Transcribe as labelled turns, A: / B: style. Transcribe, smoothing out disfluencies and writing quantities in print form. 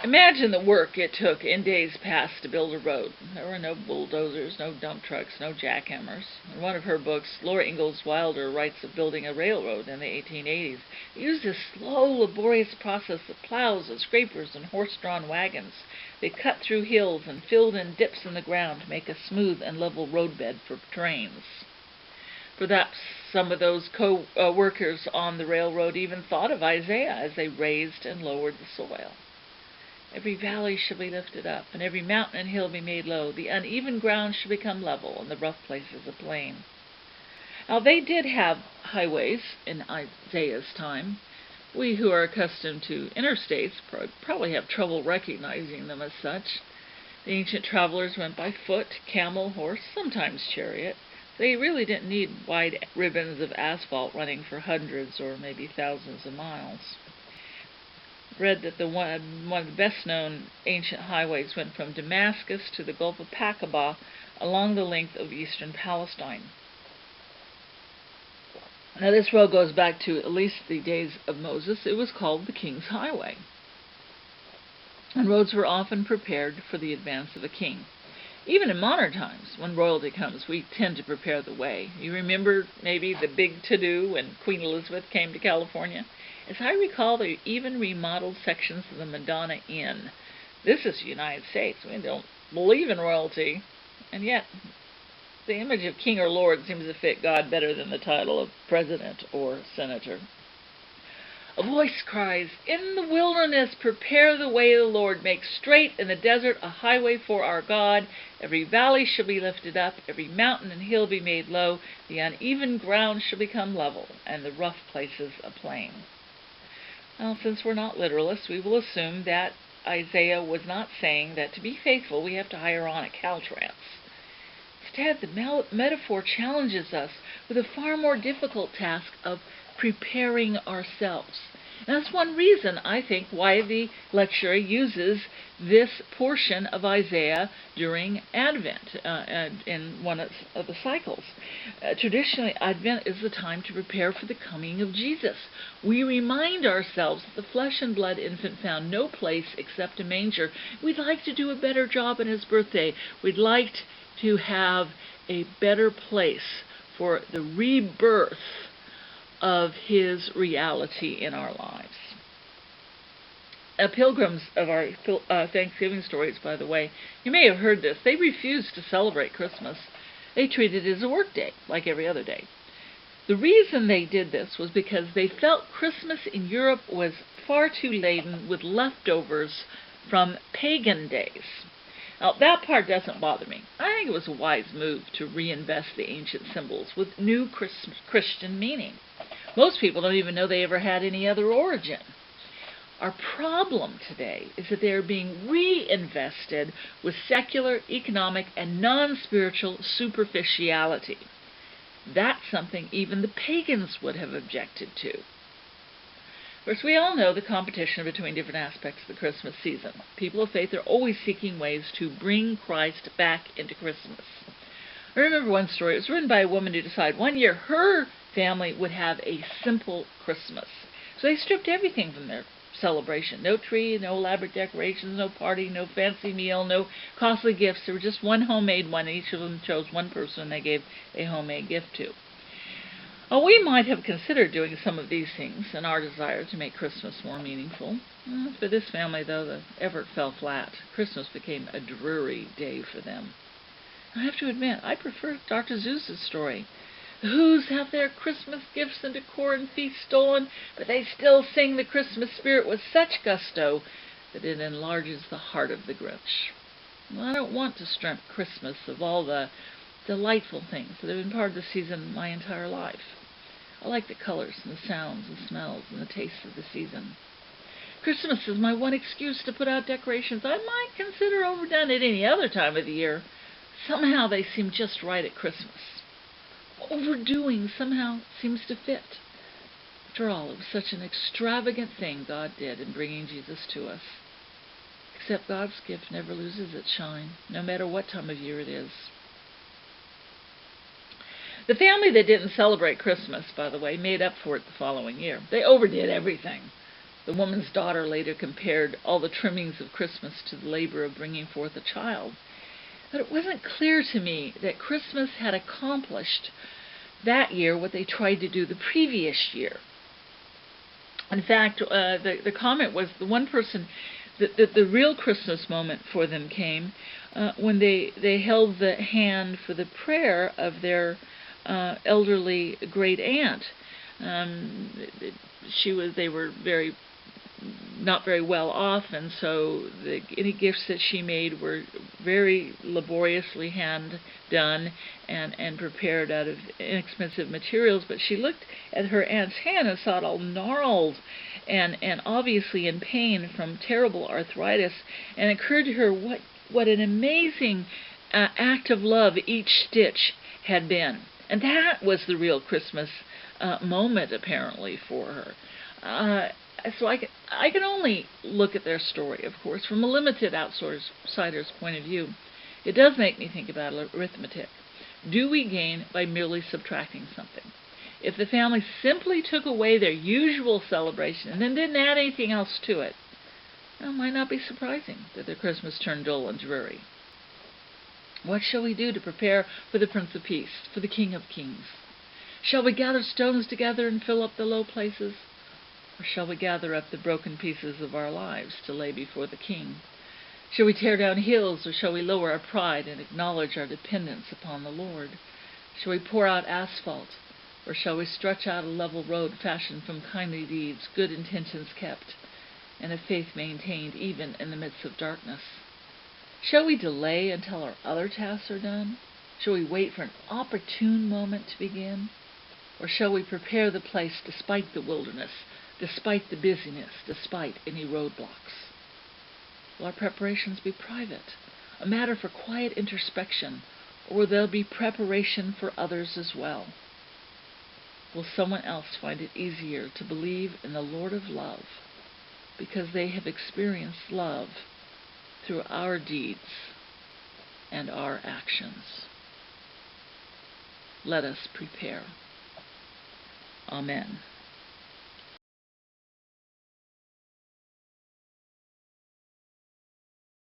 A: Imagine the work it took in days past to build a road. There were no bulldozers, no dump trucks, no jackhammers. In one of her books, Laura Ingalls Wilder writes of building a railroad in the 1880s. It used a slow, laborious process of plows and scrapers and horse-drawn wagons. They cut through hills and filled in dips in the ground to make a smooth and level roadbed for trains. Perhaps some of those co-workers on the railroad even thought of Isaiah as they raised and lowered the soil. Every valley shall be lifted up, and every mountain and hill be made low. The uneven ground shall become level, and the rough places a plain. Now, they did have highways in Isaiah's time. We who are accustomed to interstates probably have trouble recognizing them as such. The ancient travelers went by foot, camel, horse, sometimes chariot. They really didn't need wide ribbons of asphalt running for hundreds or maybe thousands of miles. Read that one of the best-known ancient highways went from Damascus to the Gulf of Aqaba along the length of eastern Palestine. Now, this road goes back to at least the days of Moses. It was called the King's Highway. And roads were often prepared for the advance of a king. Even in modern times, when royalty comes, we tend to prepare the way. You remember maybe the big to-do when Queen Elizabeth came to California? As I recall, they even remodeled sections of the Madonna Inn. This is the United States. We don't believe in royalty, and yet the image of king or lord seems to fit God better than the title of president or senator. A voice cries, "In the wilderness prepare the way of the Lord, make straight in the desert a highway for our God. Every valley shall be lifted up, every mountain and hill be made low. The uneven ground shall become level, and the rough places a plain." Well, since we're not literalists, we will assume that Isaiah was not saying that to be faithful we have to hire on at Caltrans. Instead, the metaphor challenges us with a far more difficult task of preparing ourselves. And that's one reason, I think, why the lecturer uses this portion of Isaiah during Advent in one of the cycles. Traditionally, Advent is the time to prepare for the coming of Jesus. We remind ourselves that the flesh and blood infant found no place except a manger. We'd like to do a better job on his birthday. We'd like to have a better place for the rebirth of his reality in our lives. Pilgrims of our Thanksgiving stories, by the way, you may have heard this, they refused to celebrate Christmas. They treated it as a work day, like every other day. The reason they did this was because they felt Christmas in Europe was far too laden with leftovers from pagan days. Now, that part doesn't bother me. I think it was a wise move to reinvest the ancient symbols with new Christian meaning. Most people don't even know they ever had any other origin. Our problem today is that they are being reinvested with secular, economic, and non-spiritual superficiality. That's something even the pagans would have objected to. Of course, we all know the competition between different aspects of the Christmas season. People of faith are always seeking ways to bring Christ back into Christmas. I remember one story. It was written by a woman who decided one year her family would have a simple Christmas. So they stripped everything from their celebration. No tree, no elaborate decorations, no party, no fancy meal, no costly gifts. There was just one homemade one. Each of them chose one person they gave a homemade gift to. Well, we might have considered doing some of these things in our desire to make Christmas more meaningful. For this family, though, the effort fell flat. Christmas became a dreary day for them. I have to admit, I prefer Dr. Seuss's story. The Who's have their Christmas gifts and decor and feasts stolen, but they still sing the Christmas spirit with such gusto that it enlarges the heart of the Grinch. Well, I don't want to strip Christmas of all the delightful things that have been part of the season my entire life. I like the colors and the sounds and smells and the tastes of the season. Christmas is my one excuse to put out decorations I might consider overdone at any other time of the year. Somehow they seem just right at Christmas. Overdoing somehow seems to fit. After all, it was such an extravagant thing God did in bringing Jesus to us. Except God's gift never loses its shine, no matter what time of year it is. The family that didn't celebrate Christmas, by the way, made up for it the following year. They overdid everything. The woman's daughter later compared all the trimmings of Christmas to the labor of bringing forth a child. But it wasn't clear to me that Christmas had accomplished that year what they tried to do the previous year. In fact, the comment was the one person, the real Christmas moment for them came when they held the hand for the prayer of their elderly great aunt. They were not very well off, and so any gifts that she made were very laboriously hand done and prepared out of inexpensive materials. But she looked at her aunt's hand and saw it all gnarled and obviously in pain from terrible arthritis, and it occurred to her what an amazing act of love each stitch had been. And that was the real Christmas moment, apparently, for her. So I can only look at their story, of course, from a limited outsider's point of view. It does make me think about arithmetic. Do we gain by merely subtracting something? If the family simply took away their usual celebration and then didn't add anything else to it, it might not be surprising that their Christmas turned dull and dreary. What shall we do to prepare for the Prince of Peace, for the King of Kings? Shall we gather stones together and fill up the low places? Or shall we gather up the broken pieces of our lives to lay before the King? Shall we tear down hills, or shall we lower our pride and acknowledge our dependence upon the Lord? Shall we pour out asphalt, or shall we stretch out a level road fashioned from kindly deeds, good intentions kept, and a faith maintained even in the midst of darkness? Shall we delay until our other tasks are done? Shall we wait for an opportune moment to begin? Or shall we prepare the place despite the wilderness, despite the busyness, despite any roadblocks? Will our preparations be private, a matter for quiet introspection, or will there be preparation for others as well? Will someone else find it easier to believe in the Lord of love because they have experienced love through our deeds and our actions? Let us prepare. Amen.